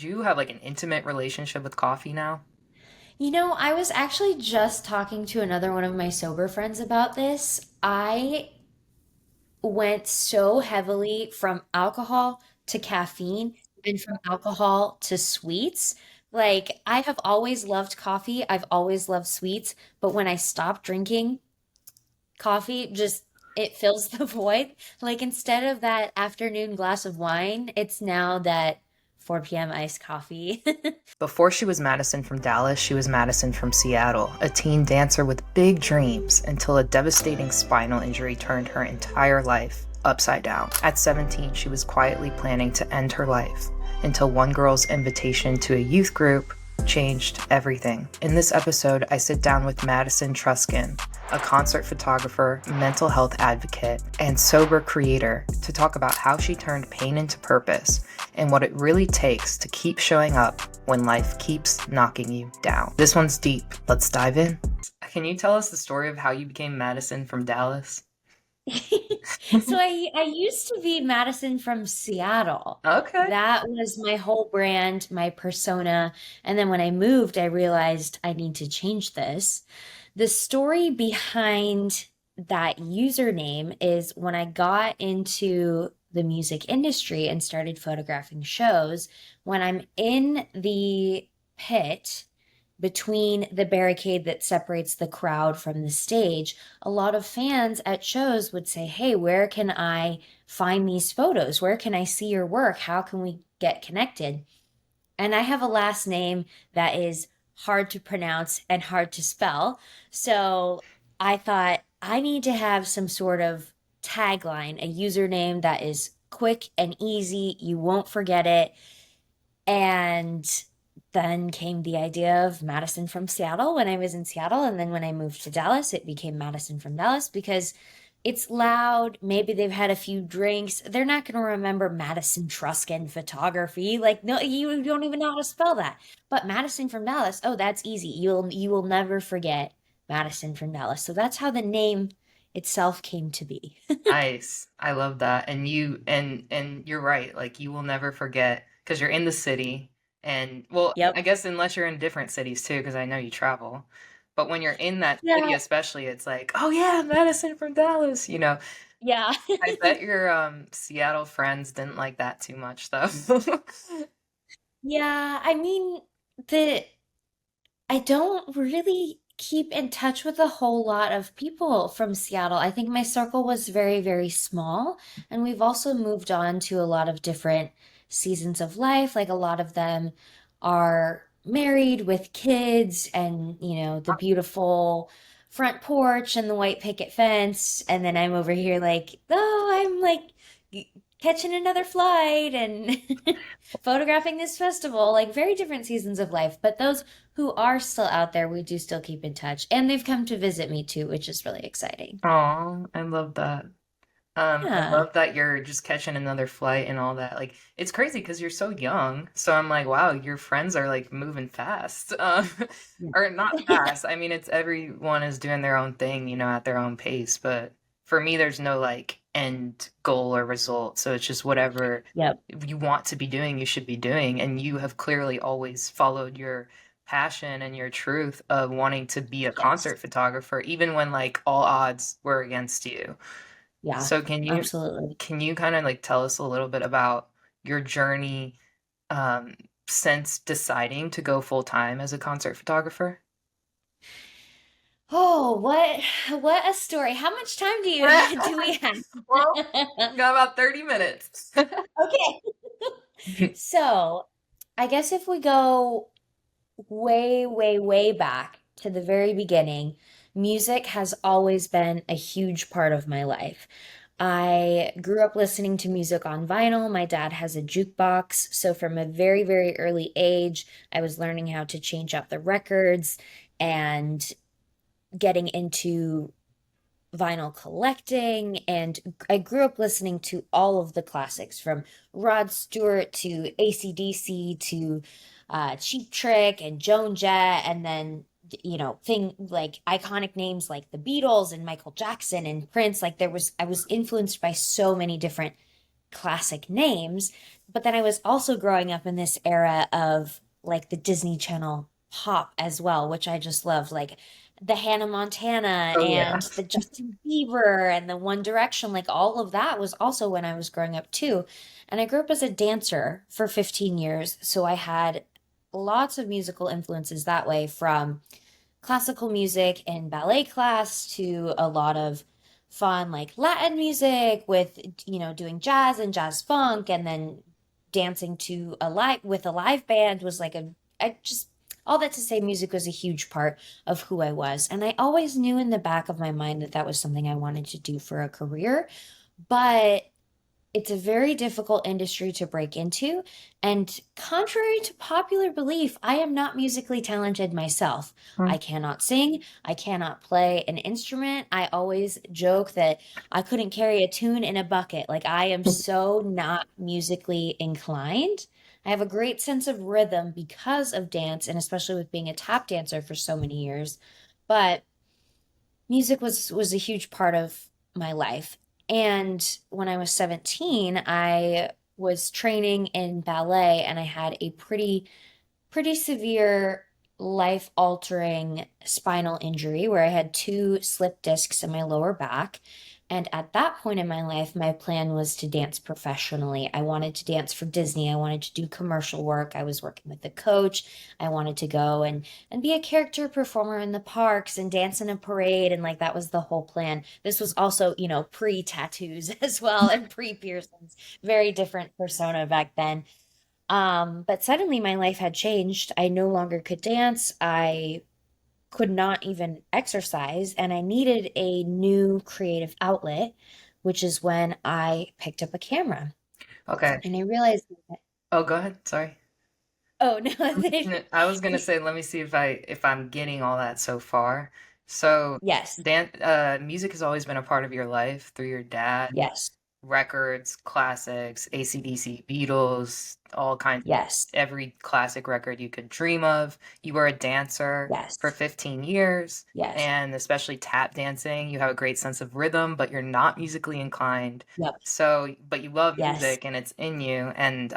you have like an intimate relationship with coffee now? I was actually just talking to another one of my sober friends about this. I went so heavily from alcohol to caffeine and from alcohol to sweets. Like, I have always loved coffee, I've always loved sweets, but when I stopped drinking coffee, just it fills the void. Like, instead of that afternoon glass of wine, it's now that 4 p.m. iced coffee. Before she was Madison from Dallas, she was Madison from Seattle, a teen dancer with big dreams until a devastating spinal injury turned her entire life upside down. At 17, she was quietly planning to end her life until one girl's invitation to a youth group changed everything. In this episode, I sit down with Madison Truscan, a concert photographer, mental health advocate, and sober creator, to talk about how she turned pain into purpose and what it really takes to keep showing up when life keeps knocking you down. This one's deep. Let's dive in. Can you tell us the story of how you became Madison from Dallas? So I used to be Madison from Seattle. Okay. That was my whole brand, my persona. And then when I moved, I realized I need to change this. The story behind that username is when I got into the music industry and started photographing shows, when I'm in the pit between the barricade that separates the crowd from the stage, a lot of fans at shows would say, "Hey, where can I find these photos? Where can I see your work? How can we get connected?" And I have a last name that is hard to pronounce and hard to spell. So I thought I need to have some sort of tagline, a username that is quick and easy. You won't forget it. And then came the idea of Madison from Seattle when I was in Seattle. And then when I moved to Dallas, it became Madison from Dallas because it's loud. Maybe they've had a few drinks. They're not going to remember Madison Truscan photography. Like, no, you don't even know how to spell that. But Madison from Dallas, oh, that's easy. You will never forget Madison from Dallas. So that's how the name itself came to be. Nice. I love that. And you're right. Like you will never forget because you're in the city and well, I Yep. guess unless you're in different cities too, because I know you travel. But when you're in that city Yeah. especially, it's like, oh yeah, Madison from Dallas. Yeah. I bet your Seattle friends didn't like that too much though. Yeah, I mean, the I don't really keep in touch with a whole lot of people from Seattle. I think my circle was very, very small, and we've also moved on to a lot of different seasons of life. Like a lot of them are married with kids and, the beautiful front porch and the white picket fence. And then I'm over here like, oh, I'm like catching another flight and photographing this festival, like very different seasons of life. But those who are still out there, we do still keep in touch. And they've come to visit me too, which is really exciting. Aw, I love that. I Yeah. love that you're just catching another flight and all that. Like, it's crazy because you're so young. So I'm like, wow, your friends are like moving fast. Or not fast. I mean, it's everyone is doing their own thing, at their own pace. But for me, there's no like end goal or result. So it's just whatever Yep. you want to be doing, you should be doing. And you have clearly always followed your passion and your truth of wanting to be a Yes. concert photographer, even when like all odds were against you. Yeah, So can you absolutely. can you kind of like tell us a little bit about your journey um, since deciding to go full time as a concert photographer? Oh, what a story. How much time do you do we have? Well, we got about 30 minutes. Okay. So, I guess if we go way, way, way back to the very beginning, music has always been a huge part of my life. I grew up listening to music on vinyl. My dad has a jukebox. So, from a very, very early age, I was learning how to change out the records and getting into vinyl collecting. And I grew up listening to all of the classics from Rod Stewart to AC/DC to Cheap Trick and Joan Jett. And then, thing like iconic names like the Beatles and Michael Jackson and Prince. Like I was influenced by so many different classic names. But then I was also growing up in this era of like the Disney Channel pop as well, which I just loved, like the Hannah Montana Oh yeah. and the Justin Bieber and the One Direction, like all of that was also when I was growing up too. And I grew up as a dancer for 15 years, so I had lots of musical influences that way, from classical music in ballet class to a lot of fun like Latin music with doing jazz and jazz funk, and then dancing to a live band was like a I just all that to say music was a huge part of who I was, and I always knew in the back of my mind that that was something I wanted to do for a career. But it's a very difficult industry to break into. And contrary to popular belief, I am not musically talented myself. Hmm. I cannot sing. I cannot play an instrument. I always joke that I couldn't carry a tune in a bucket. Like, I am so not musically inclined. I have a great sense of rhythm because of dance, and especially with being a tap dancer for so many years. But music was a huge part of my life. And when I was 17, I was training in ballet, and I had a pretty severe life altering spinal injury where I had two slip discs in my lower back. And at that point in my life, my plan was to dance professionally. I wanted to dance for Disney. I wanted to do commercial work. I was working with a coach. I wanted to go and be a character performer in the parks and dance in a parade. And like that was the whole plan. This was also, pre-tattoos as well and pre-piercings. Very different persona back then. But suddenly my life had changed. I no longer could dance. I could not even exercise, and I needed a new creative outlet, which is when I picked up a camera. Okay. And I realized that, Oh, go ahead. Sorry. oh no, I was gonna say, let me see if I'm getting all that so far. So, yes, music has always been a part of your life through your dad. yes, Records, classics, AC/DC, Beatles, all kinds of yes, every classic record you could dream of. You were a dancer for yes, 15 years, yes, and especially tap dancing. You have a great sense of rhythm, but you're not musically inclined. yep, So, but you love yes, music and it's in you, and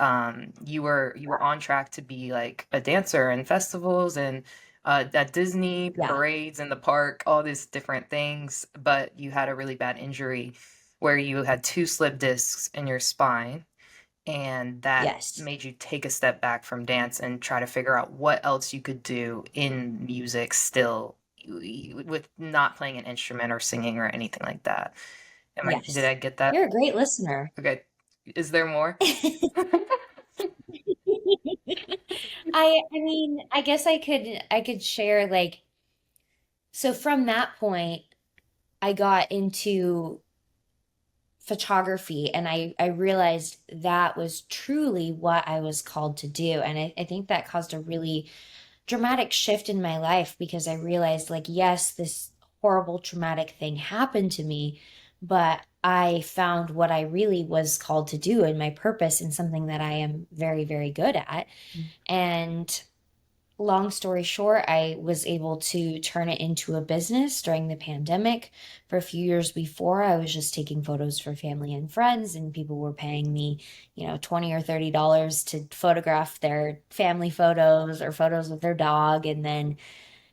you were on track to be like a dancer in festivals and at Disney yeah, parades in the park, all these different things. But you had a really bad injury where you had two slip discs in your spine, and that yes, made you take a step back from dance and try to figure out what else you could do in music still with not playing an instrument or singing or anything like that. Did yes. I get that? You're a great listener. Okay. Is there more? I mean, I guess I could share like, so from that point I got into photography, and I realized that was truly what I was called to do. And I think that caused a really dramatic shift in my life, because I realized, like, yes, this horrible traumatic thing happened to me, but I found what I really was called to do and my purpose in something that I am very, very good at. And long story short, I was able to turn it into a business during the pandemic. For a few years before, I was just taking photos for family and friends, and people were paying me, 20 or $30 to photograph their family photos or photos of their dog. And then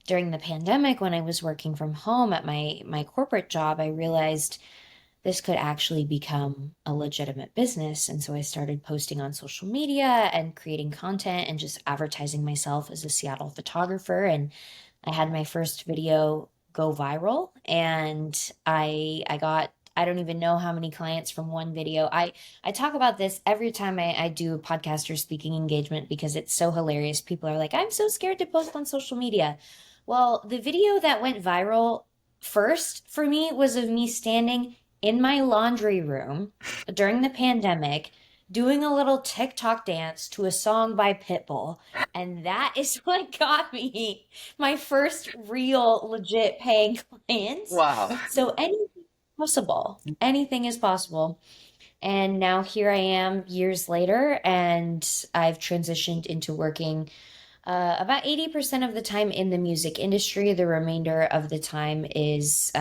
during the pandemic, when I was working from home at my corporate job, I realized this could actually become a legitimate business. And so I started posting on social media and creating content and just advertising myself as a Seattle photographer. And I had my first video go viral, and I got, I don't even know how many clients from one video. I talk about this every time I do a podcast or speaking engagement because it's so hilarious. People are like, I'm so scared to post on social media. Well, the video that went viral first for me was of me standing in my laundry room during the pandemic doing a little TikTok dance to a song by Pitbull. And that is what got me my first real legit paying clients. Wow. So anything is possible. Anything is possible. And now here I am years later, and I've transitioned into working about 80% of the time in the music industry. The remainder of the time is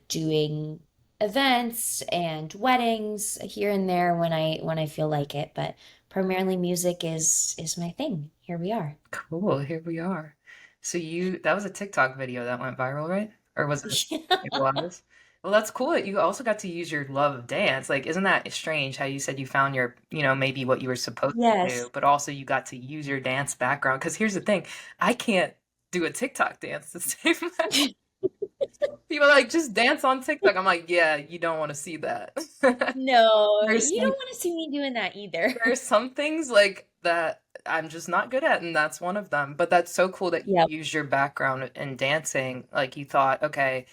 doing events and weddings here and there when I feel like it, but primarily music is my thing. Here we are. Cool, here we are. So that was a TikTok video that went viral, right? Or was it? It was. Well, that's cool that you also got to use your love of dance. Like, isn't that strange how you said you found your, maybe what you were supposed to do, Yes. but also you got to use your dance background? Because here's the thing, I can't do a TikTok dance the same way. People are like, just dance on TikTok. I'm like, yeah, you don't want to see that. No, There's you some don't want to see me doing that either. there are some things like that I'm just not good at, and that's one of them. But that's so cool that Yep. you used your background in dancing. Like you thought, okay,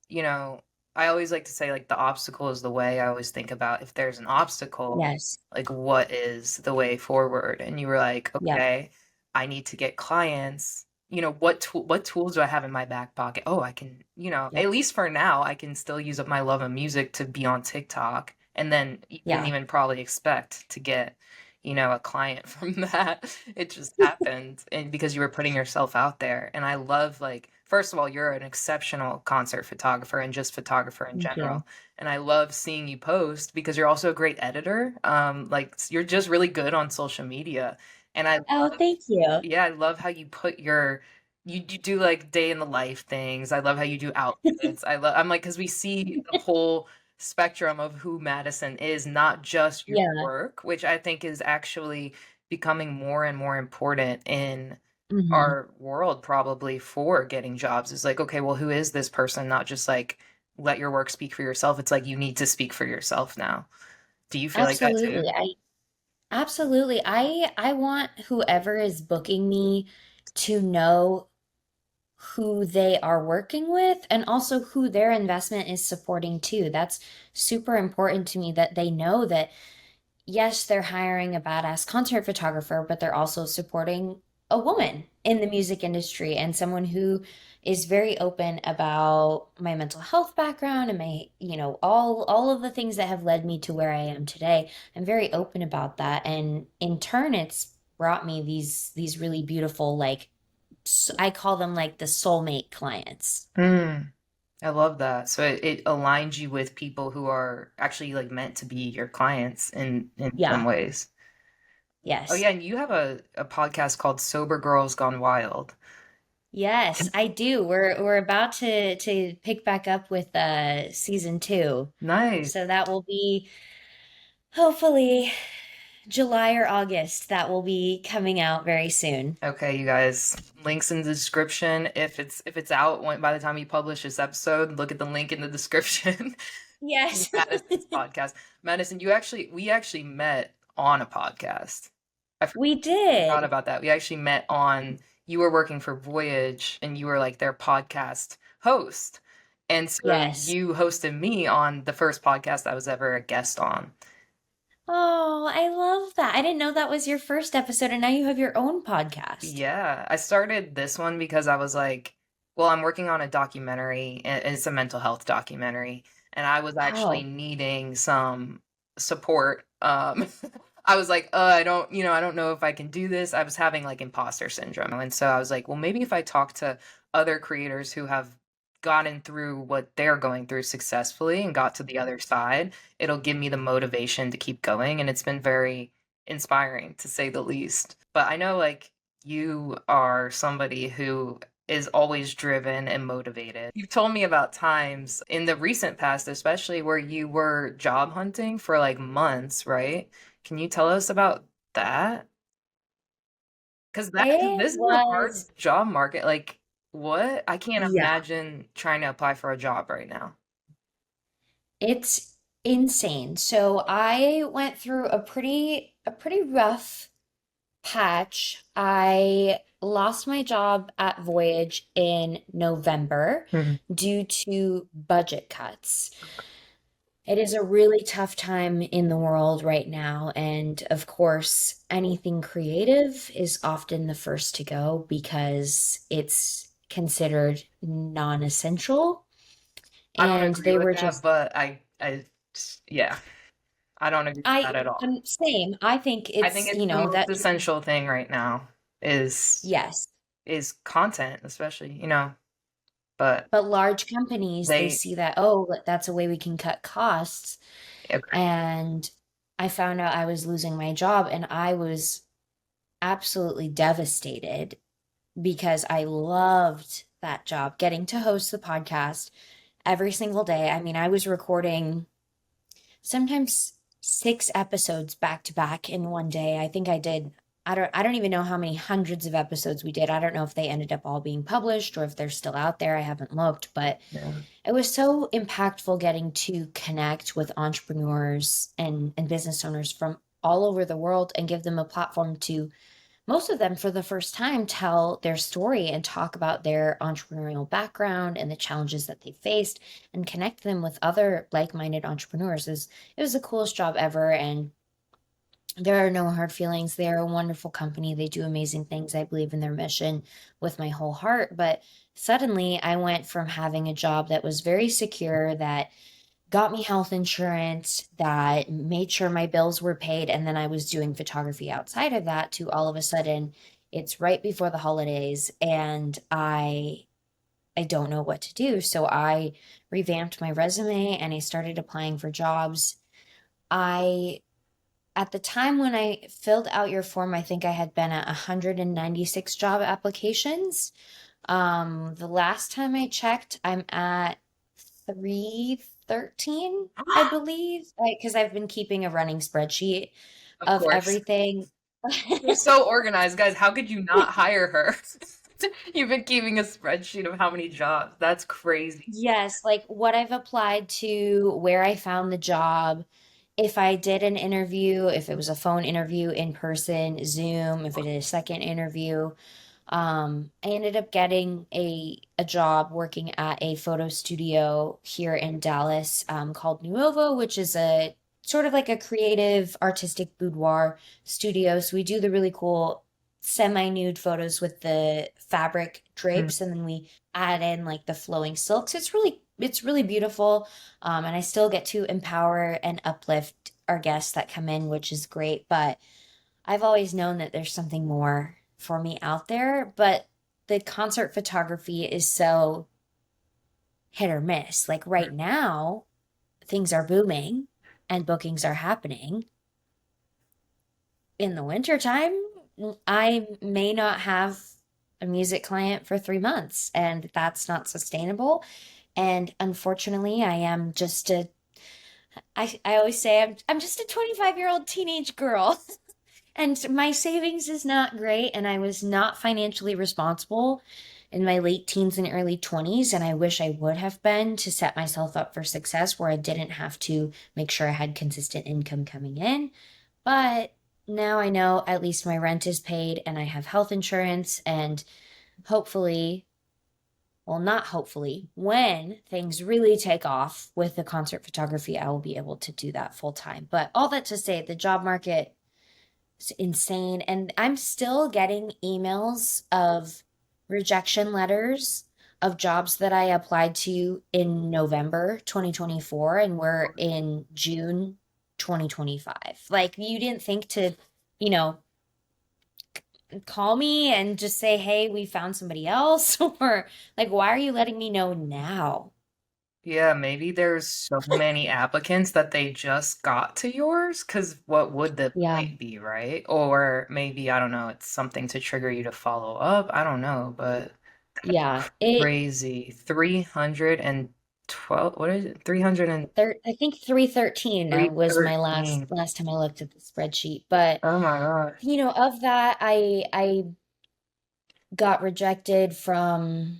you know, I always like to say like the obstacle is the way. I always think about if there's an obstacle, Yes. like what is the way forward? And you were like, Yep. okay, I need to get clients. What tools do I have in my back pocket? Oh, I can, Yep. at least for now, I can still use up my love of music to be on TikTok. And then you didn't Yeah. even probably expect to get, a client from that. It just happened. And because you were putting yourself out there. And I love like, first of all, you're an exceptional concert photographer and just photographer in Thank you. general. And I love seeing you post because you're also a great editor. Like you're just really good on social media. And I Oh, love, thank you. yeah, I love how you put you do like day in the life things. I love how you do outfits. I'm like, because we see the whole spectrum of who Madison is, not just your Yeah. work, which I think is actually becoming more and more important in Hmm. our world probably for getting jobs. Is like, okay, well, who is this person? Not just like let your work speak for yourself. It's like you need to speak for yourself now. Do you feel like that too? Absolutely. I want whoever is booking me to know who they are working with and also who their investment is supporting too. That's super important to me that they know that yes, they're hiring a badass concert photographer, but they're also supporting a woman in the music industry and someone who is very open about my mental health background and my, all of the things that have led me to where I am today. I'm very open about that. And in turn, it's brought me these really beautiful, like I call them like the soulmate clients. Mm, I love that. So it aligns you with people who are actually like meant to be your clients in some Yeah. ways. Oh Yes. yeah, and you have a podcast called Sober Girls Gone Wild. Yes, I do. We're about to pick back up with season two. Nice. So that will be hopefully July or August. That will be coming out very soon. Okay, you guys, links in the description. If it's out by the time you publish this episode, look at the link in the description. Yes. Madison's podcast. Madison, we actually met on a podcast. I We forgot did. about that. We actually met on you were working for Voyage and you were like their podcast host. And so Yes. you hosted me on the first podcast I was ever a guest on. Oh, I love that. I didn't know that was your first episode, and now you have your own podcast. Yeah, I started this one because I was like, well, I'm working on a documentary, and it's a mental health documentary, and I was actually Wow. needing some support. I was like, I don't know if I can do this. I was having like imposter syndrome, and so I was like, well, maybe if I talk to other creators who have gotten through what they're going through successfully and got to the other side, it'll give me the motivation to keep going, and it's been very inspiring to say the least. But I know like you are somebody who is always driven and motivated. You've told me about times in the recent past, especially where you were job hunting for like months, right? Can you tell us about that? Because It this is a hard was, job market. Like, what? I can't yeah, imagine trying to apply for a job right now. it's insane. So I went through a pretty rough patch. I lost my job at Voyage in November Mhm. due to budget cuts. It is a really tough time in the world right now. And of course, anything creative is often the first to go because it's considered non-essential. I don't And agree they with were that, just, but yeah, I don't agree with that at all. same. I think I think it's, it's the most that, essential thing right now is yes. is content, especially, but But large companies, they they see that, oh, that's a way we can cut costs. okay. And I found out I was losing my job and I was absolutely devastated because I loved that job, getting to host the podcast every single day. I mean, I was recording sometimes 6 episodes back to back in one day. I think I did. I don't even know how many hundreds of episodes we did. I don't know if they ended up all being published or if they're still out there. I haven't looked, but Yeah. it was so impactful getting to connect with entrepreneurs and business owners from all over the world and give them a platform to, most of them for the first time, tell their story and talk about their entrepreneurial background and the challenges that they faced and connect them with other like-minded entrepreneurs. It was the coolest job ever, and there are no hard feelings. They are a wonderful company. They do amazing things. I believe in their mission with my whole heart. But suddenly I went from having a job that was very secure, that got me health insurance, that made sure my bills were paid, and then I was doing photography outside of that, to all of a sudden it's right before the holidays and I don't know what to do. So I revamped my resume and I started applying for jobs. I At the time when I filled out your form, I think I had been at 196 job applications. The last time I checked, I'm at 313, I believe, like, because I've been keeping a running spreadsheet Of of course. everything. You're so organized, guys. How could you not hire her? You've been keeping a spreadsheet of how many jobs. That's crazy. Yes, like what I've applied to, where I found the job, if I did an interview, if it was a phone interview, in person, Zoom, if I did a second interview. I ended up getting a job working at a photo studio here in Dallas, called Nuovo, which is a sort of like a creative artistic boudoir studio. So we do the really cool semi-nude photos with the fabric Mm. drapes, and then we add in like the flowing silks. It's really beautiful. And I still get to empower and uplift our guests that come in, which is great. But I've always known that there's something more for me out there, but the concert photography is so hit or miss. Like right now, things are booming and bookings are happening. In the wintertime, I may not have a music client for 3 months, and that's not sustainable. And unfortunately, I always say I'm just a 25-year-old teenage girl. And my savings is not great, and I was not financially responsible in my late teens and early 20s. And I wish I would have been, to set myself up for success where I didn't have to make sure I had consistent income coming in. But now I know at least my rent is paid and I have health insurance. And hopefully, well, not hopefully, when things really take off with the concert photography, I will be able to do that full time. But all that to say, the job market, it's insane. And I'm still getting emails of rejection letters of jobs that I applied to in November 2024, and we're in June 2025. Like, you didn't think to, you know, call me and just say, hey, we found somebody else? Or like, why are you letting me know now? Yeah, maybe there's so many applicants that they just got to yours, because what would the Yeah. point be, right? Or maybe, I don't know, it's something to trigger you to follow up. I don't know, but Yeah. It crazy. 312, what is it? 313. I think 313 was my last time I looked at the spreadsheet. But Oh my gosh. of that, I got rejected from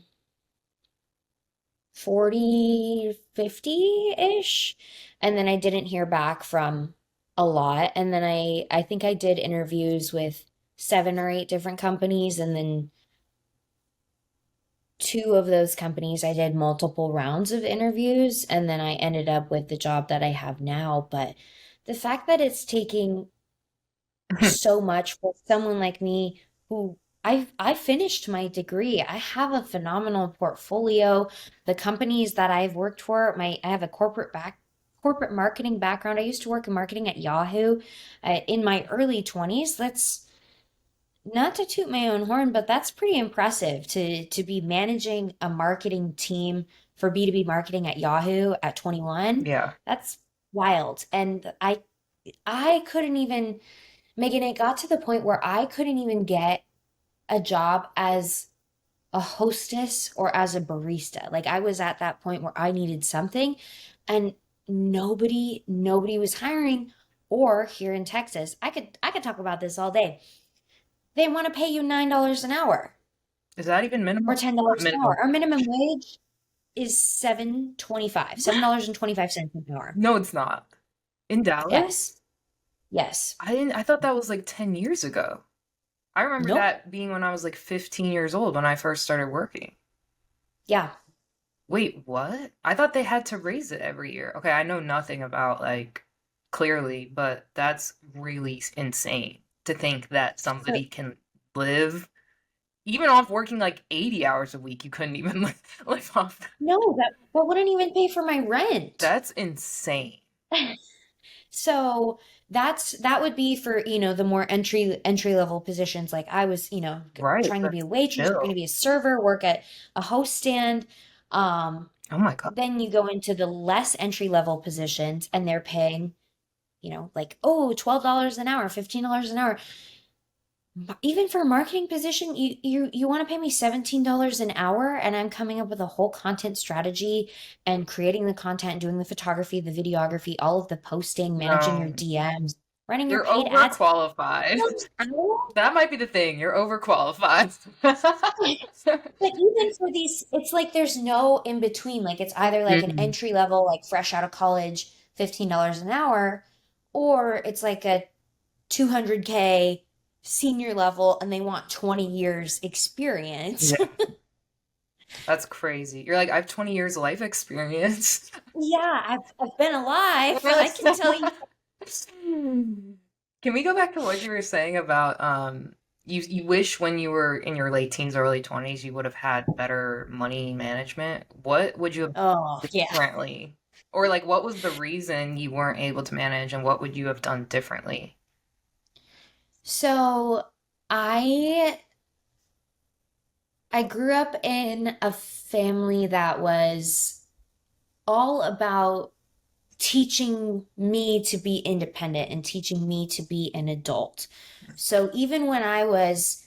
40, 50-ish, and then I didn't hear back from a lot. And then I think I did interviews with 7 or 8 different companies, and then 2 of those companies I did multiple rounds of interviews, and then I ended up with the job that I have now. But the fact that it's taking so much for someone like me, who I finished my degree. I have a phenomenal portfolio. The companies that I've worked for, I have a corporate marketing background. I used to work in marketing at Yahoo in my early 20s. That's not to toot my own horn, but that's pretty impressive to be managing a marketing team for B2B marketing at Yahoo at 21. Yeah. That's wild. And I couldn't even, Megan, it got to the point where I couldn't even get a job as a hostess or as a barista. Like I was at that point where I needed something and nobody was hiring. Or here in Texas, I could talk about this all day. They want to pay you $9 an hour Is that even or minimum? Not $10 an minimum hour. Our wage. minimum wage is 7.25, $7.25 an hour. No, it's not. In Dallas? Yes. Yes. I thought that was like 10 years ago. I remember Nope. that being when I was like 15 years old when I first started working. Yeah. Wait, what? I thought they had to raise it every year. Okay, I know nothing about like clearly, but that's really insane to think that So, somebody can live even off working like 80 hours a week. You couldn't even live off that. no, that wouldn't even pay for my rent. That's insane. So that would be for, the more entry level positions. Like I was, Right, trying to be a but waitress, trying to still. be a server, work at a host stand. Um, Oh my God. then you go into the less entry level positions and they're paying, like, oh, $12 an hour, $15 an hour. Even for a marketing position, you want to pay me $17 an hour and I'm coming up with a whole content strategy and creating the content, doing the photography, the videography, all of the posting, managing your No, DMs, running your you're paid ads. overqualified. Hour? That might be the thing. You're overqualified. But even for these, it's like there's no in between. Like it's either like an Mm. entry level, like fresh out of college, $15 an hour, or it's like a 200K senior level and they want 20 years experience. Yeah, that's crazy. You're like, I have 20 years life experience. Yeah, I've been alive. I can tell you. Can we go back to what you were saying about you wish when you were in your late teens, early 20s, you would have had better money management? What would you have Oh, done yeah. differently? Or like what was the reason you weren't able to manage and what would you have done differently? So I I grew up in a family that was all about teaching me to be independent and teaching me to be an adult. So even when I was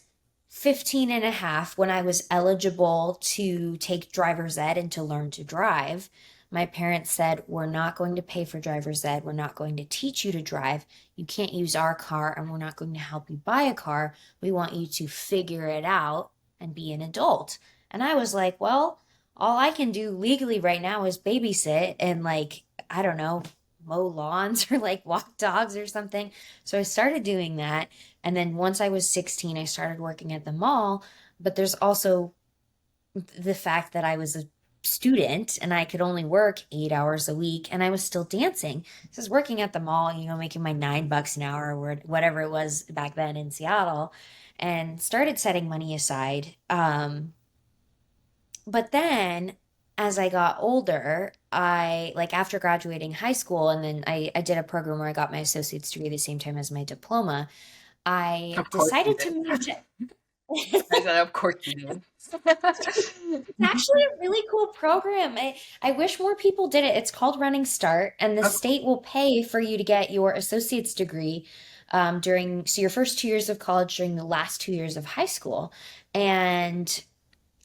15 and a half, when I was eligible to take driver's ed and to learn to drive, my parents said, we're not going to pay for driver's ed. We're not going to teach you to drive. You can't use our car, and we're not going to help you buy a car. We want you to figure it out and be an adult. And I was like, well, all I can do legally right now is babysit and like I don't know, mow lawns or like walk dogs or something. So I started doing that. And then once I was 16, I started working at the mall. But there's also the fact that I was a student and I could only work 8 hours a week and I was still dancing. So I was working at the mall, making my $9 an hour or whatever it was back then in Seattle and started setting money aside. But then as I got older, I like after graduating high school and then I did a program where I got my associate's degree the same time as my diploma. I Of course you decided to did. move to I said, of course you did. it's actually a really cool program. I wish more people did it. It's called Running Start, and the Of state will pay for you to get your associate's degree so your first 2 years of college during the last 2 years of high school. And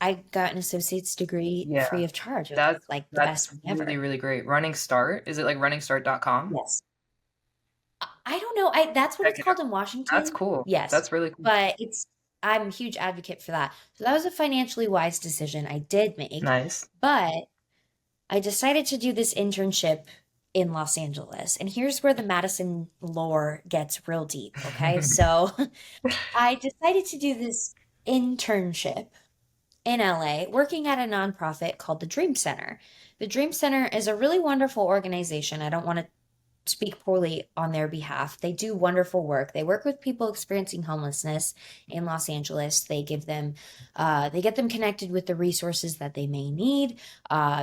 I got an associate's degree Yeah, free of charge. It was that's like the that's best thing really, ever. really great. Running Start, is it like runningstart.com? Yes. I don't know. That's what Check it's it out. called in That's Washington. cool. Yes. That's really cool. But I'm a huge advocate for that. So that was a financially wise decision I did make. Nice. But I decided to do this internship in Los Angeles. And here's where the Madison lore gets real deep. Okay. So I decided to do this internship in LA working at a nonprofit called the Dream Center. The Dream Center is a really wonderful organization. I don't want to speak poorly on their behalf. They do wonderful work. They work with people experiencing homelessness in Los Angeles. They get them connected with the resources that they may need,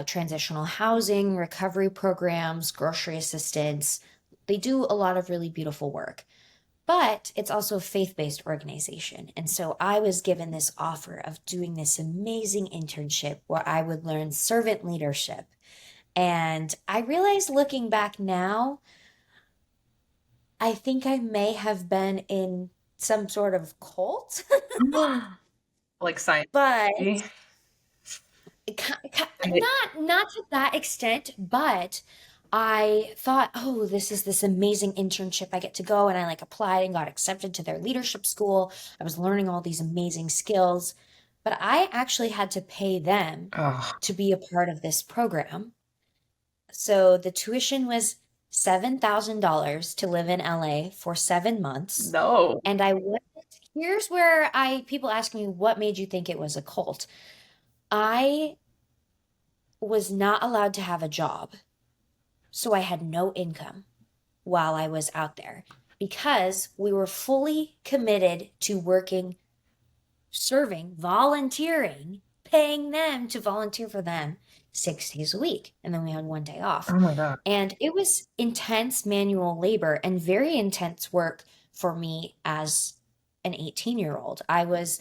transitional housing, recovery programs, grocery assistance. They do a lot of really beautiful work. but it's also a faith-based organization. And so I was given this offer of doing this amazing internship where I would learn servant leadership. And I realized looking back now, I think I may have been in some sort of cult, Like science. but And it, not to that extent, but I thought, oh, this is this amazing internship. I get to go, and I like applied and got accepted to their leadership school. I was learning all these amazing skills, but I actually had to pay them oh, to be a part of this program. So the tuition was $7,000 to live in LA for 7 months. no. And I went, here's where people ask me, what made you think it was a cult? I was not allowed to have a job. So I had no income while I was out there because we were fully committed to working, serving, volunteering, paying them to volunteer for them 6 days a week. And then we had one day off. Oh my God. And it was intense manual labor and very intense work for me as an 18-year-old. I was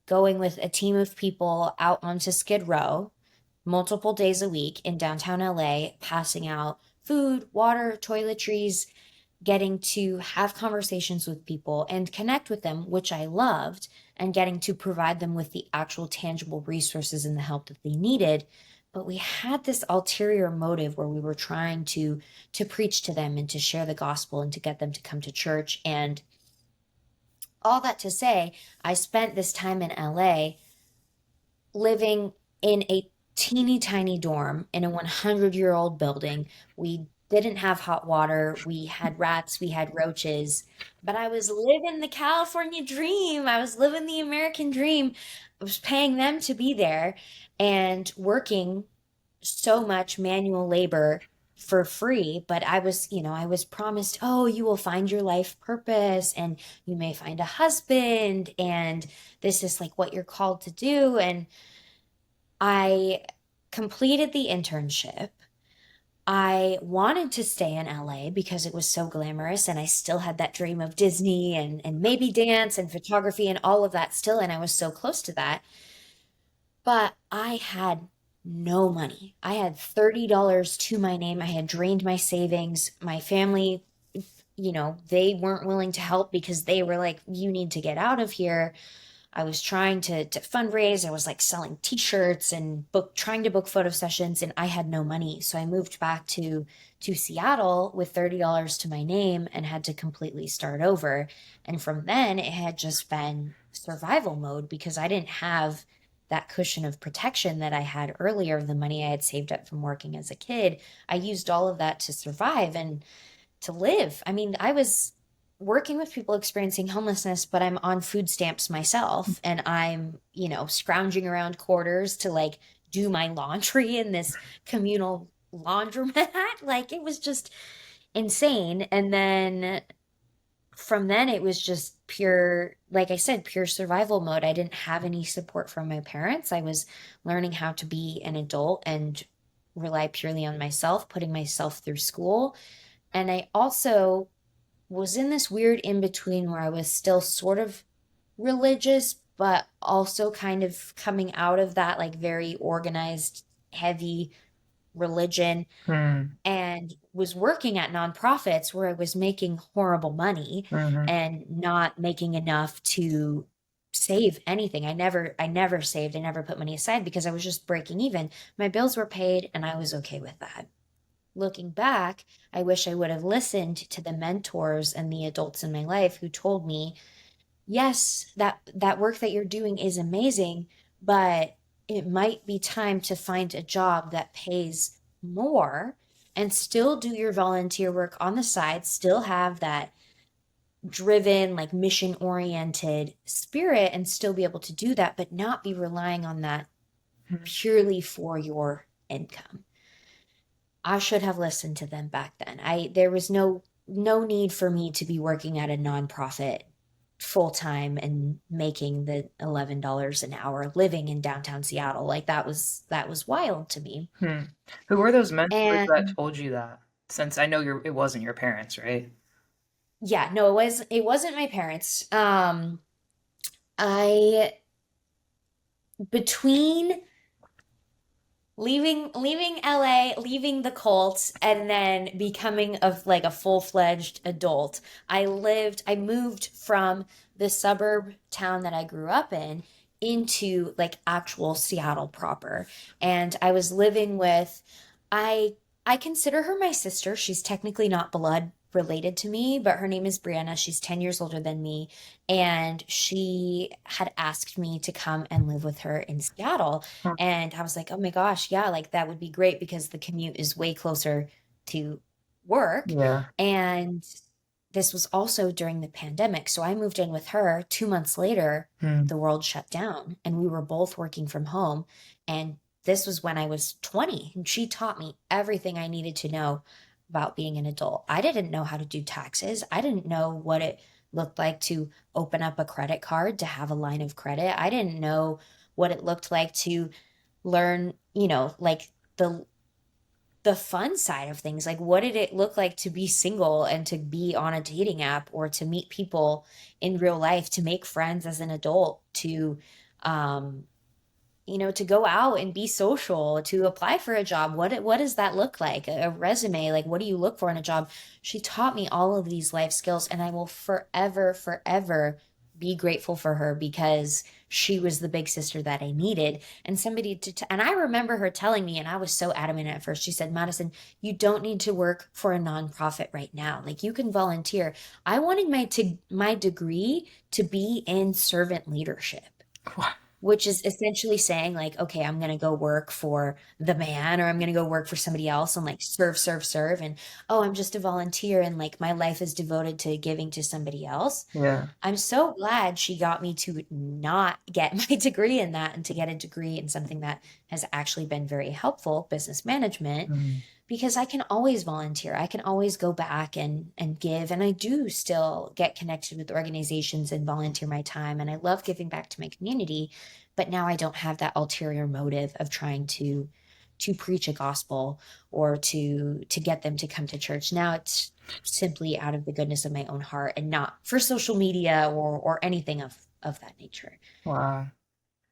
going with a team of people out onto Skid Row multiple days a week in downtown LA, passing out food, water, toiletries, getting to have conversations with people and connect with them, which I loved, and getting to provide them with the actual tangible resources and the help that they needed. But we had this ulterior motive where we were trying to preach to them and to share the gospel and to get them to come to church. And all that to say, I spent this time in LA living in a teeny tiny dorm in a 100-year-old building. We didn't have hot water. We had rats, we had roaches, but I was living the California dream. I was living the American dream. I was paying them to be there and working so much manual labor for free, but I was promised, oh, you will find your life purpose and you may find a husband and this is like what you're called to do. And I completed the internship. I wanted to stay in LA because it was so glamorous and I still had that dream of Disney and maybe dance and photography and all of that still, and I was so close to that. But I had no money. I had $30 to my name. I had drained my savings. My family, they weren't willing to help because they were like, you need to get out of here. I was trying to fundraise. I was like selling t-shirts and trying to book photo sessions, and I had no money. So I moved back to Seattle with $30 to my name and had to completely start over. And from then it had just been survival mode because I didn't have that cushion of protection that I had earlier, the money I had saved up from working as a kid. I used all of that to survive and to live. I mean, I was working with people experiencing homelessness, but I'm on food stamps myself and I'm, scrounging around quarters to like do my laundry in this communal laundromat. Like it was just insane. And then from then it was just pure, like I said, pure survival mode. I didn't have any support from my parents. I was learning how to be an adult and rely purely on myself, putting myself through school. And I also was in this weird in between where I was still sort of religious, but also kind of coming out of that like very organized, heavy religion, Hmm. and was working at nonprofits where I was making horrible money Hmm. and not making enough to save anything. I never saved. I never put money aside because I was just breaking even. My bills were paid and I was okay with that. Looking back, I wish I would have listened to the mentors and the adults in my life who told me, yes, that work that you're doing is amazing, but it might be time to find a job that pays more and still do your volunteer work on the side, still have that driven, like mission oriented spirit and still be able to do that, but not be relying on that purely for your income. I should have listened to them back then. There was no need for me to be working at a nonprofit full time and making the $11 an hour living in downtown Seattle. Like that was wild to me. Hmm. Who were those mentors that And told you that? Since I know it wasn't your parents, right? Yeah, no, it wasn't my parents. I between leaving LA, leaving the cult, and then becoming of like a full-fledged adult. I moved from the suburb town that I grew up in into like actual Seattle proper. And I was living with I I consider her my sister. She's technically not blood related to me, but her name is Brianna. She's 10 years older than me, and she had asked me to come and live with her in Seattle. Huh. And I was like, oh my gosh, yeah, like that would be great because the commute is way closer to work. Yeah. And this was also during the pandemic. So I moved in with her. 2 months later, Hmm. the world shut down and we were both working from home. And this was when I was 20. And she taught me everything I needed to know about being an adult. I didn't know how to do taxes, I didn't know what it looked like to open up a credit card, to have a line of credit. I didn't know what it looked like to learn, like the fun side of things. Like, what did it look like to be single and to be on a dating app or to meet people in real life, to make friends as an adult, to, um, to go out and be social, to apply for a job. What does that look like? A resume, like what do you look for in a job? She taught me all of these life skills, and I will forever, forever be grateful for her because she was the big sister that I needed and somebody and I remember her telling me, and I was so adamant at first. She said, "Madison, you don't need to work for a nonprofit right now. Like you can volunteer." I wanted my degree to be in servant leadership, What? which is essentially saying like, okay, I'm going to go work for the man, or I'm going to go work for somebody else and like serve, serve, serve. And oh, I'm just a volunteer and like my life is devoted to giving to somebody else. Yeah. I'm so glad she got me to not get my degree in that and to get a degree in something that has actually been very helpful, business management, Hmm. because I can always volunteer. I can always go back and give, and I do still get connected with organizations and volunteer my time, and I love giving back to my community, but now I don't have that ulterior motive of trying to preach a gospel or to get them to come to church. Now it's simply out of the goodness of my own heart and not for social media or anything of that nature. Wow.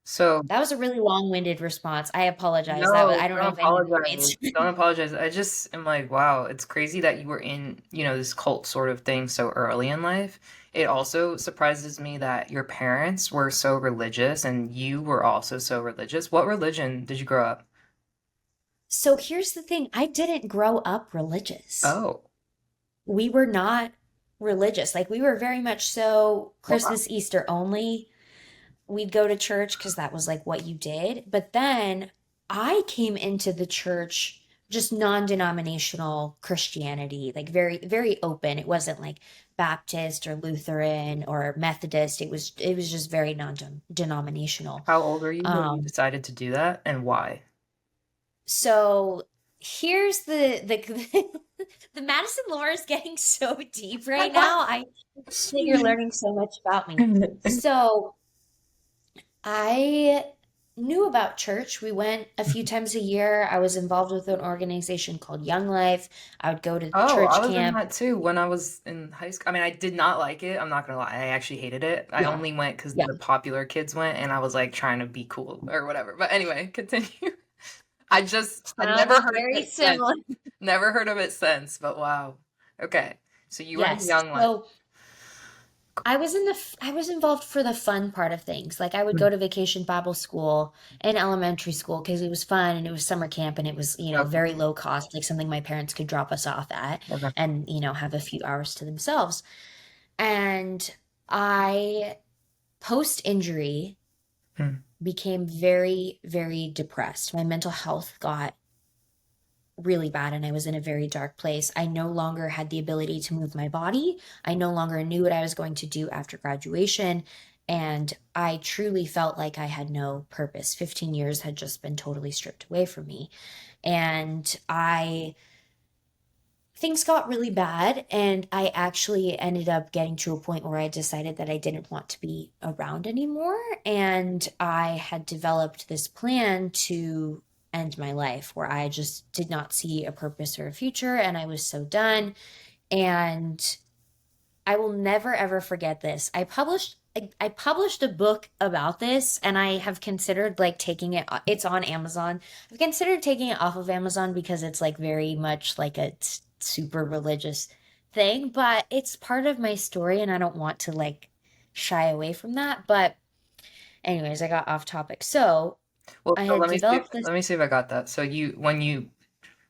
So, That was a really long-winded response. I apologize. no, I don't know don't if anyone made apologize. Don't apologize. I just am like, wow, it's crazy that you were in, this cult sort of thing so early in life. It also surprises me that your parents were so religious and you were also so religious. What religion did you grow up? So here's the thing, I didn't grow up religious. Oh, We were not religious. Like we were very much so wow. Christmas, Easter only. We'd go to church because that was like what you did. But then I came into the church just non-denominational Christianity, like very, very open. It wasn't like Baptist or Lutheran or Methodist. It was just very non-denominational. How old are you when you Um, decided to do that and why? So here's the Madison lore is getting so deep right now. I think you're learning so much about me. So I knew about church. We went a few times a year. I was involved with an organization called Young Life. I would go to Oh, I church was in camp. that too when I was in high school. I mean, I did not like it. I'm not gonna lie. I actually hated it. I Yeah, only went because yeah. the popular kids went, and I was like trying to be cool or whatever. But anyway, continue. I never Sounds heard of very it since. similar. Never heard of it since, but wow. Okay. So you were in Yes. Young Life. So I was involved for the fun part of things. Like I would Hmm. go to vacation Bible school in elementary school because it was fun and it was summer camp and it was, Okay. very low cost, like something my parents could drop us off at Okay. and, have a few hours to themselves. And I post injury Hmm. became very, very depressed. My mental health got really bad and I was in a very dark place. I no longer had the ability to move my body. I no longer knew what I was going to do after graduation. And I truly felt like I had no purpose. 15 years had just been totally stripped away from me. And things got really bad. And I actually ended up getting to a point where I decided that I didn't want to be around anymore. And I had developed this plan to end my life where I just did not see a purpose or a future. And I was so done. And I will never ever forget this. I published a book about this, and I have considered like taking it, it's on Amazon. I've considered taking it off of Amazon because it's like very much like a super religious thing, but it's part of my story and I don't want to like shy away from that. But anyways, I got off topic. So Well, I so had developed this. let me see if I got that. So when you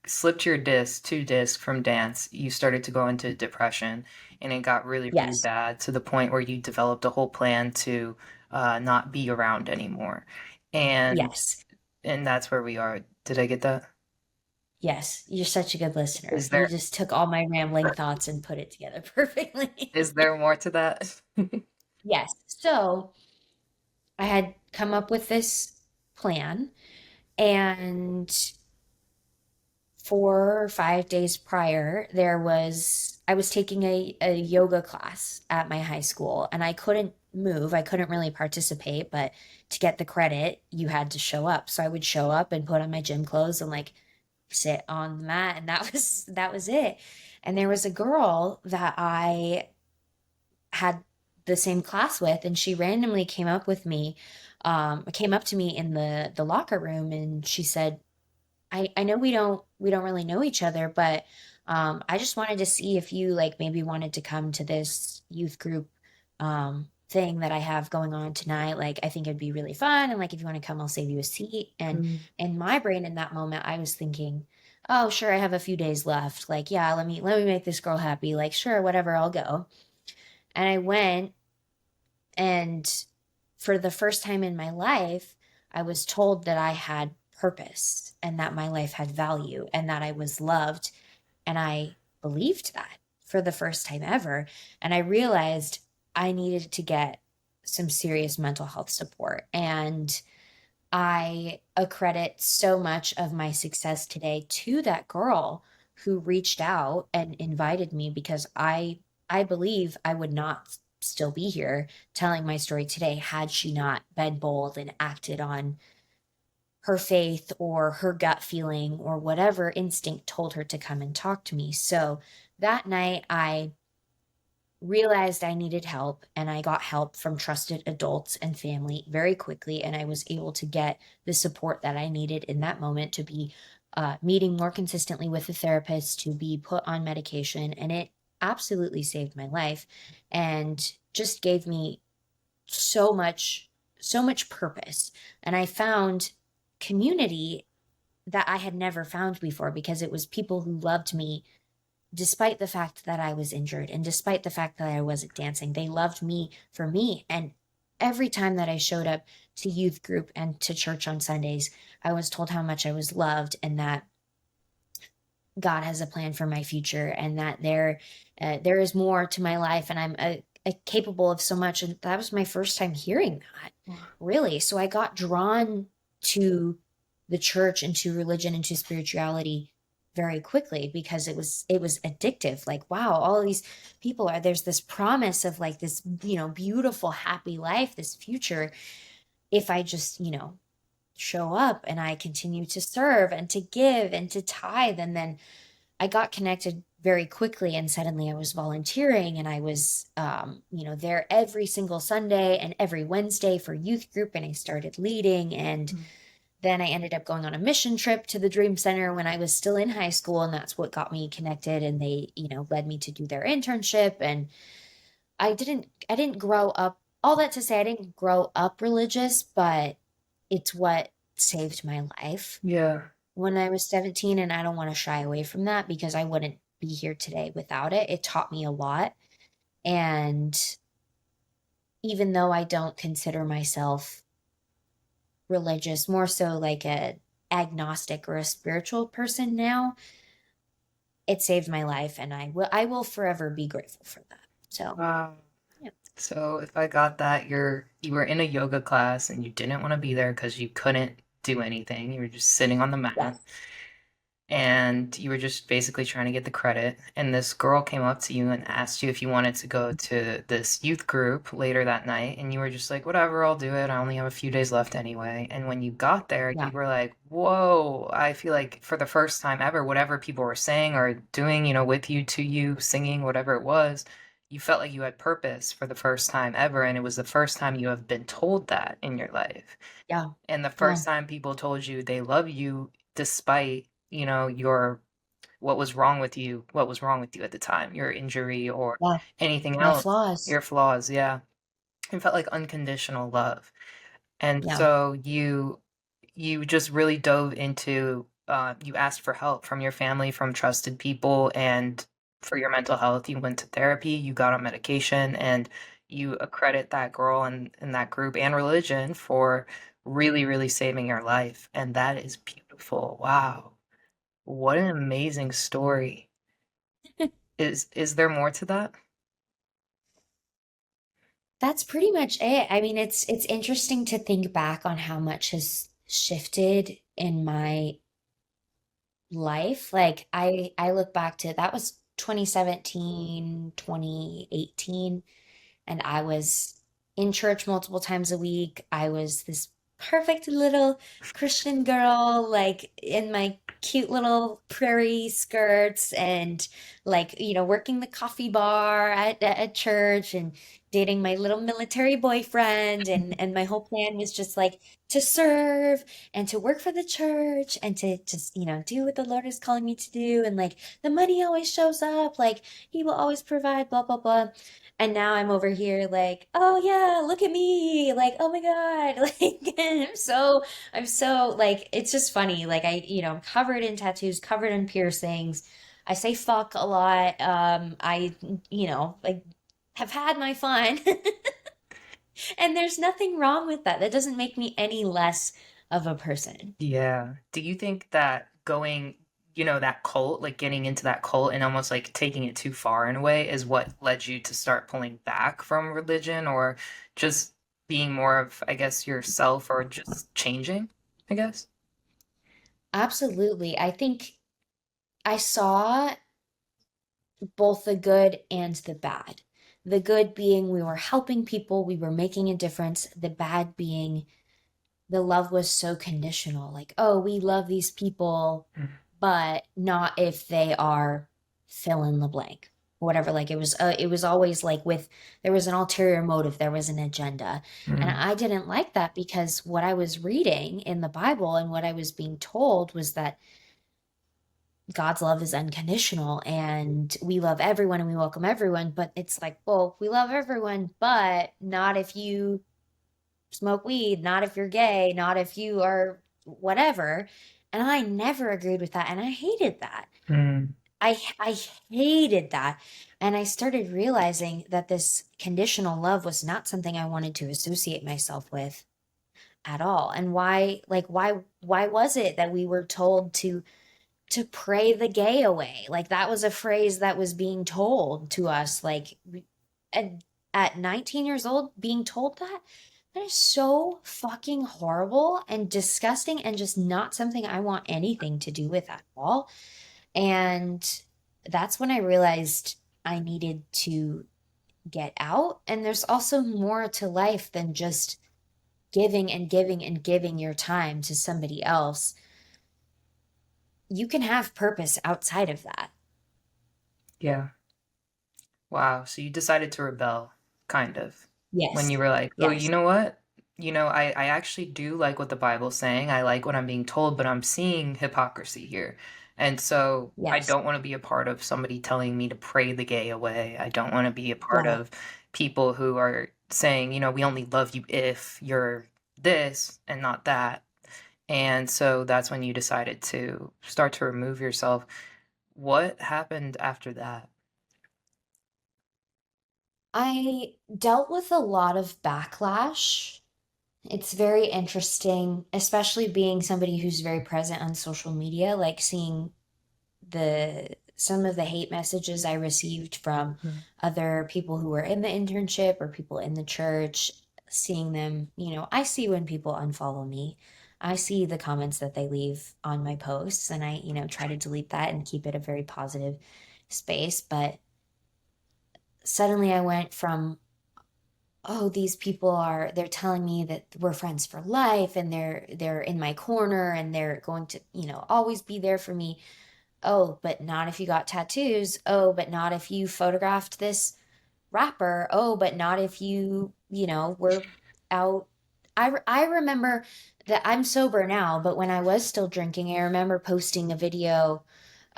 slipped your disc, two discs from dance, you started to go into depression, and it got really, really Yes, bad to the point where you developed a whole plan to not be around anymore. And yes, that's where we are. Did I get that? yes. You're such a good listener. Is You there just took all my rambling thoughts and put it together is perfectly. there more to that? Yes. So I had come up with this plan, and 4 or 5 days prior, I was taking a yoga class at my high school, and I couldn't move. I couldn't really participate, but to get the credit, you had to show up. So I would show up and put on my gym clothes and like sit on the mat, and that was it. And there was a girl that I had the same class with, and she randomly came up to me in the locker room, and she said, I know we don't really know each other, but I just wanted to see if you like maybe wanted to come to this youth group thing that I have going on tonight. Like I think it'd be really fun, and like if you want to come, I'll save you a seat. And Mm. in my brain in that moment, I was thinking, oh sure, I have a few days left. Like yeah, let me make this girl happy. Like sure, whatever, I'll go. And I went, and for the first time in my life, I was told that I had purpose and that my life had value and that I was loved. And I believed that for the first time ever. And I realized I needed to get some serious mental health support. And I accredit so much of my success today to that girl who reached out and invited me, because I believe I would not still be here telling my story today had she not been bold and acted on her faith or her gut feeling or whatever instinct told her to come and talk to me. So that night I realized I needed help, and I got help from trusted adults and family very quickly, and I was able to get the support that I needed in that moment to be meeting more consistently with a therapist, to be put on medication, and it absolutely saved my life and just gave me so much purpose. And I found community that I had never found before, because it was people who loved me despite the fact that I was injured and despite the fact that I wasn't dancing. They loved me for me. And every time that I showed up to youth group and to church on Sundays, I was told how much I was loved and that God has a plan for my future, and that there is more to my life, and I'm capable of so much. And that was my first time hearing that, really. So I got drawn to the church and to religion and to spirituality very quickly, because it was addictive. Like wow, all of these people are there's this promise of like this beautiful happy life, this future, if I just show up and I continue to serve and to give and to tithe. And then I got connected very quickly, and suddenly I was volunteering, and I was there every single Sunday and every Wednesday for youth group, and I started leading. And then I ended up going on a mission trip to the Dream Center when I was still in high school, and that's what got me connected, and they led me to do their internship. And I didn't grow up, all that to say, I didn't grow up religious, but it's what saved my life Yeah. when I was 17, and I don't want to shy away from that, because I wouldn't be here today without it. It taught me a lot. And even though I don't consider myself religious, more so like a agnostic or a spiritual person now, it saved my life, and I will forever be grateful for that. So, Wow. yeah. So if I got that, you were in a yoga class and you didn't want to be there because you couldn't do anything. You were just sitting on the mat, Yes. and you were just basically trying to get the credit. And this girl came up to you and asked you if you wanted to go to this youth group later that night, and you were just like, whatever, I'll do it. I only have a few days left anyway. And when you got there, Yeah. you were like, whoa, I feel like for the first time ever, whatever people were saying or doing, with you, to you, singing, whatever it was, you felt like you had purpose for the first time ever, and it was the first time you have been told that in your life. Yeah. And the Yeah. first time people told you they love you despite, your what was wrong with you at the time, your injury or Yeah. anything My else, flaws. your flaws, yeah. It felt like unconditional love. And Yeah. so you just really dove into you asked for help from your family, from trusted people, and for your mental health, you went to therapy, you got on medication, and you accredit that girl and that group and religion for really, really saving your life. And that is beautiful. Wow. What an amazing story. Is there more to that? That's pretty much it. I mean, it's interesting to think back on how much has shifted in my life. Like I look back to that was 2017, 2018. And I was in church multiple times a week. I was this perfect little Christian girl, like in my cute little prairie skirts and like, working the coffee bar at church and dating my little military boyfriend. And my whole plan was just like to serve and to work for the church and to just, do what the Lord is calling me to do. And like the money always shows up, like he will always provide, blah, blah, blah. And now I'm over here like, oh yeah, look at me. Like, oh my God. Like I'm so like it's just funny. Like I'm covered in tattoos, covered in piercings. I say fuck a lot. I like have had my fun. And there's nothing wrong with that. That doesn't make me any less of a person. Yeah. Do you think that going, that cult, like getting into that cult and almost like taking it too far in a way is what led you to start pulling back from religion or just being more of, I guess, yourself or just changing, I guess? Absolutely. I think I saw both the good and the bad. The good being we were helping people, we were making a difference. The bad being the love was so conditional. Like, oh, we love these people, but not if they are fill in the blank. Whatever, like it was always like with there was an ulterior motive, there was an agenda. And Mm-hmm. I didn't like that because what I was reading in the Bible and what I was being told was that God's love is unconditional and we love everyone and we welcome everyone. But it's like, well, we love everyone, but not if you smoke weed, not if you're gay, not if you are whatever. And I never agreed with that. And I hated that. Mm-hmm. I hated that. And I started realizing that this conditional love was not something I wanted to associate myself with at all. And why was it that we were told to pray the gay away. Like that was a phrase that was being told to us. Like at, at 19 years old, being told that, that is so fucking horrible and disgusting and just not something I want anything to do with at all. And that's when I realized I needed to get out. And there's also more to life than just giving and giving and giving your time to somebody else. You can have purpose outside of that. Yeah. Wow. So you decided to rebel, kind of, when Yes. you were like, oh, you Yes. know what? I actually do like what the Bible's saying. I like what I'm being told, but I'm seeing hypocrisy here. And so I Yes. don't want to be a part of somebody telling me to pray the gay away. I don't want to be a part Yeah. of people who are saying, we only love you if you're this and not that. And so that's when you decided to start to remove yourself. What happened after that? I dealt with a lot of backlash. It's very interesting, especially being somebody who's very present on social media, like seeing the some of the hate messages I received from Mhm. other people who were in the internship or people in the church, seeing them, I see when people unfollow me. I see the comments that they leave on my posts and I, try to delete that and keep it a very positive space. But suddenly I went from, oh, these people they're telling me that we're friends for life and they're in my corner and they're going to, always be there for me. Oh, but not if you got tattoos. Oh, but not if you photographed this rapper. Oh, but not if we're out. I remember that I'm sober now, but when I was still drinking, I remember posting a video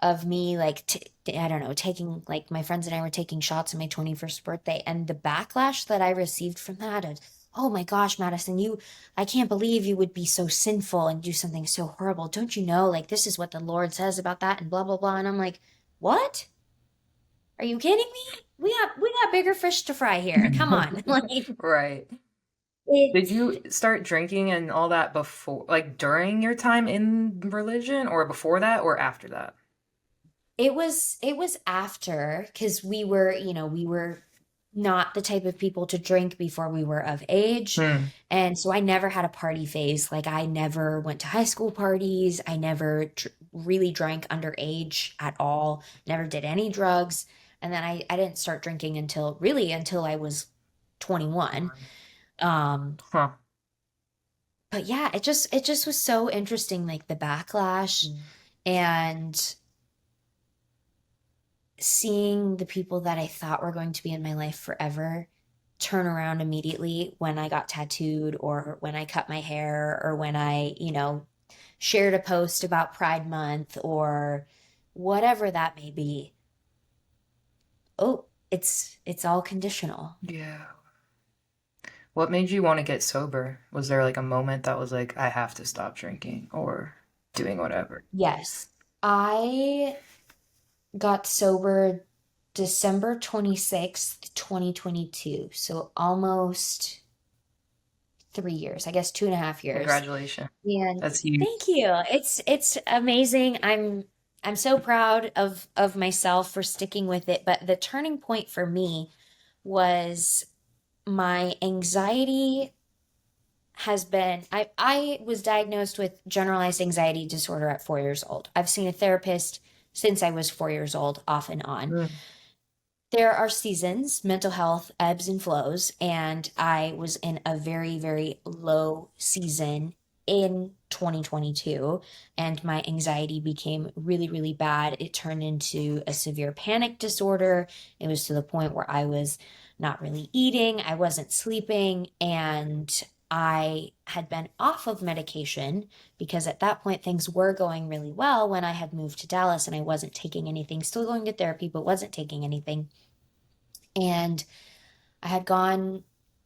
of me like I don't know, taking like my friends and I were taking shots on my 21st birthday, and the backlash that I received from that of, oh my gosh, Madison, I can't believe you would be so sinful and do something so horrible. Don't you know, like, this is what the Lord says about that and blah blah blah. And I'm like, what? Are you kidding me? We got bigger fish to fry here. Come on. Like, Right. Did it's you start drinking and all that before, like during your time in religion, or before that, or after that? it was after, because we were not the type of people to drink before we were of age. Hmm. And so I never had a party phase. Like, I never went to high school parties. I never really drank underage at all. Never did any drugs. And then I didn't start drinking until I was 21. Um, Huh. but yeah, it just was so interesting, like the backlash and seeing the people that I thought were going to be in my life forever turn around immediately when I got tattooed, or when I cut my hair, or when I shared a post about Pride Month, or whatever that may be. Oh, it's all conditional. Yeah. What made you want to get sober? Was there like a moment that was like, I have to stop drinking or doing whatever? Yes. I got sober December 26th, 2022. So almost 3 years, I guess 2.5 years. Congratulations. And That's huge. thank you. It's amazing. I'm so proud of myself for sticking with it. But the turning point for me was my anxiety has been I was diagnosed with generalized anxiety disorder at 4 years old. I've seen a therapist since I was 4 years old, off and on. Mm. There are seasons, mental health ebbs and flows, and I was in a very, very low season in 2022, and my anxiety became really, really bad. It turned into a severe panic disorder. It was to the point where I was not really eating, I wasn't sleeping, and I had been off of medication because at that point things were going really well when I had moved to Dallas, and I wasn't taking anything, still going to therapy, but wasn't taking anything. And I had gone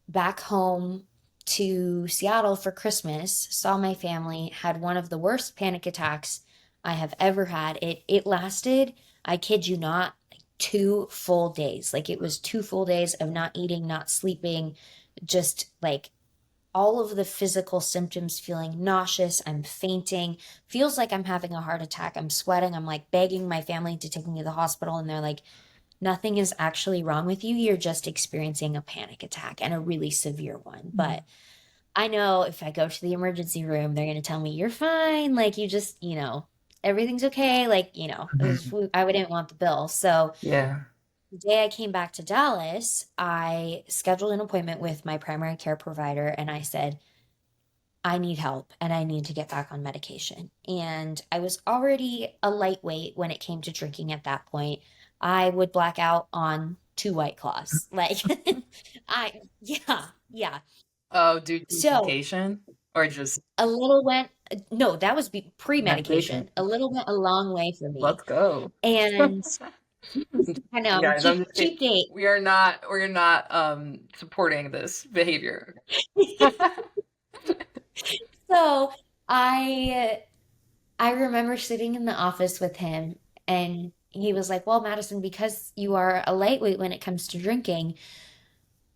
back home to Seattle for Christmas, saw my family, had one of the worst panic attacks I have ever had. It lasted, I kid you not, like 2 full days. Like, it was 2 full days of not eating, not sleeping, just like all of the physical symptoms, feeling nauseous, I'm fainting, feels like I'm having a heart attack, I'm sweating, I'm like begging my family to take me to the hospital, and they're like, nothing is actually wrong with you. You're just experiencing a panic attack, and a really severe one. But I know if I go to the emergency room, they're going to tell me, you're fine. Like, you just, everything's okay. Like, I wouldn't want the bill. So Yeah. the day I came back to Dallas, I scheduled an appointment with my primary care provider, and I said, I need help and I need to get back on medication. And I was already a lightweight when it came to drinking at that point. I would black out on two White Claws. Like, yeah, yeah. Oh, due to So medication or just a little went, no, that was medication? pre-medication. A little went a long way for me. Let's go. And I know, Guys, I'm cheap, just kidding. cheap date. We're not supporting this behavior. So I I remember sitting in the office with him, and he was like, well, Madison, because you are a lightweight when it comes to drinking,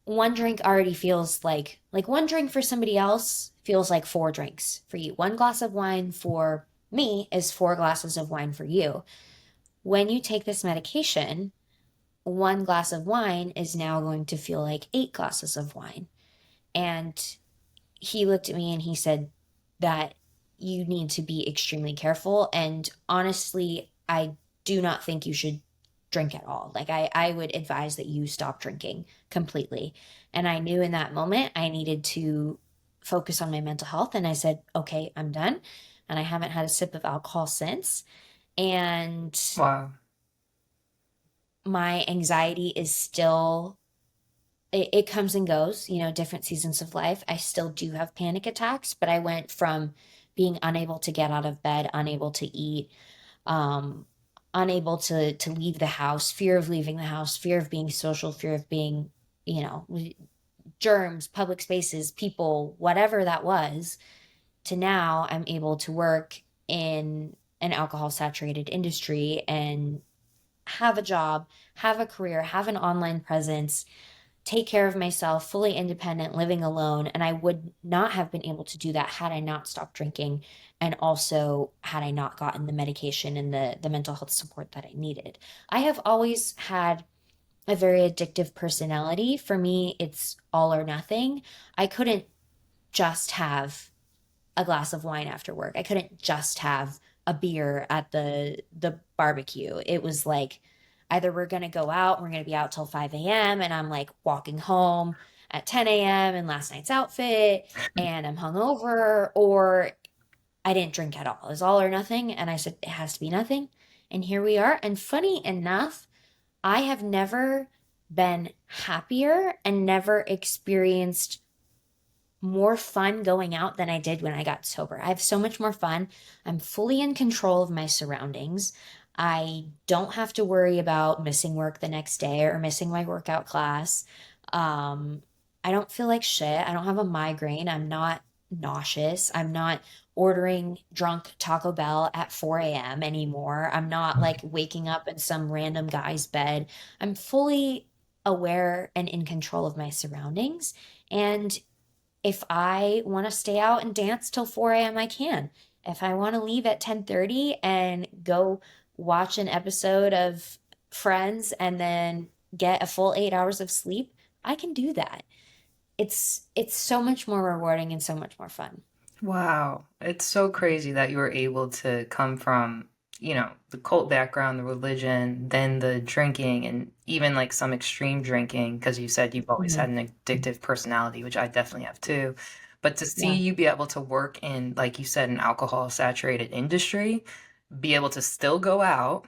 one drink already feels like one drink for somebody else feels like four drinks for you. One glass of wine for me is four glasses of wine for you. When you take this medication, one glass of wine is now going to feel like eight glasses of wine. And he looked at me and he said that you need to be extremely careful. And honestly, I do not think you should drink at all. Like, I would advise that you stop drinking completely. And I knew in that moment I needed to focus on my mental health. And I said, okay, I'm done. And I haven't had a sip of alcohol since. And Wow. my anxiety is still it comes and goes, different seasons of life. I still do have panic attacks, but I went from being unable to get out of bed, unable to eat, um, unable to leave the house, fear of leaving the house, fear of being social, fear of being, you know, germs, public spaces, people, whatever that was, to now I'm able to work in an alcohol saturated industry and have a job, have a career, have an online presence, take care of myself, fully independent, living alone. And I would not have been able to do that had I not stopped drinking, and also had I not gotten the medication and the mental health support that I needed. I have always had a very addictive personality. For me, it's all or nothing. I couldn't just have a glass of wine after work. I couldn't just have a beer at the barbecue. It was like either we're going to go out, we're going to be out till 5 a.m. and I'm like walking home at 10 a.m. in last night's outfit and I'm hungover, or I didn't drink at all. It was all or nothing. And I said, it has to be nothing. And here we are. And funny enough, I have never been happier and never experienced more fun going out than I did when I got sober. I have so much more fun. I'm fully in control of my surroundings. I don't have to worry about missing work the next day or missing my workout class. Um, I don't feel like shit. I don't have a migraine. I'm not nauseous. I'm not ordering drunk Taco Bell at 4 a.m. anymore. I'm not like waking up in some random guy's bed. I'm fully aware and in control of my surroundings. And if I want to stay out and dance till 4 a.m., I can. If I want to leave at 10:30 and go watch an episode of Friends and then get a full 8 hours of sleep, I can do that. It's so much more rewarding and so much more fun. Wow. It's so crazy that you were able to come from, the cult background, the religion, then the drinking, and even like some extreme drinking, because you said you've always Mhm. had an addictive personality, which I definitely have too. But to see Yeah. you be able to work in, like you said, an alcohol saturated industry, be able to still go out,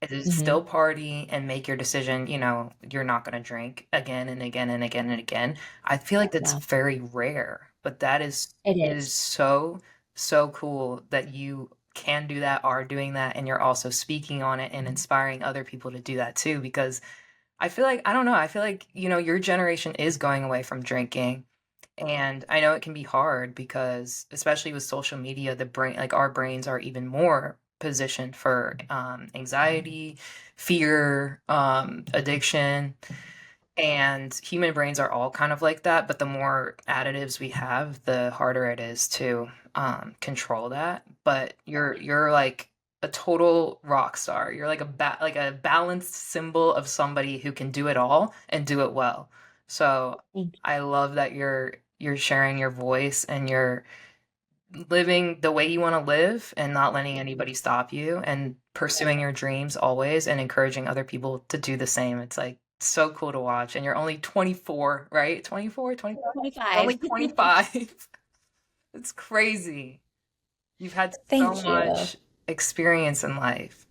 and still Hmm. party and make your decision, you're not going to drink again and again and again and again. I feel like that's Yeah, very rare, but that it is is. so, so cool that you can do that, are doing that, and you're also speaking on it and inspiring other people to do that too. Because I feel like, I don't know, I feel like, your generation is going away from drinking. And I know it can be hard because, especially with social media, the brain, like our brains are even more positioned for anxiety, fear, addiction. And human brains are all kind of like that, but the more additives we have, the harder it is to control that. But you're like a total rock star. You're like like a balanced symbol of somebody who can do it all and do it well. So Thank I love that you're sharing your voice and you're living the way you want to live and not letting anybody stop you and pursuing your dreams always and encouraging other people to do the same. It's like so cool to watch. And you're only 24, right? 24, you. 25? You're 25. only 25. It's crazy. You've had so Thank you. much experience in life.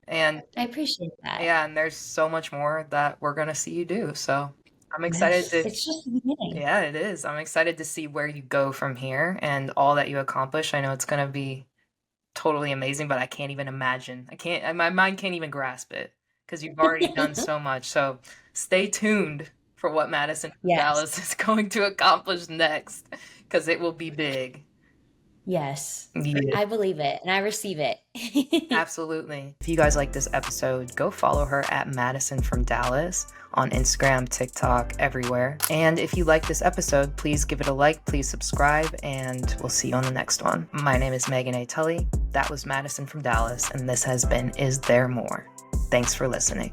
And I appreciate that. yeah, and there's so much more that we're going to see you do. So I'm excited Yes, to, it's just the beginning. yeah, it is. I'm excited to see where you go from here and all that you accomplish. I know it's going to be totally amazing, but I can't even imagine. I can't, my mind can't even grasp it because you've already done so much. So stay tuned for what Madison from Yes. Dallas is going to accomplish next because it will be big. Yes. Yeah. I believe it and I receive it. Absolutely. If you guys like this episode, go follow her at Madison from Dallas on Instagram, TikTok, everywhere. And if you like this episode, please give it a like, please subscribe, and we'll see you on the next one. My name is Megan A. Tully. That was Madison from Dallas, and this has been Is There More? Thanks for listening.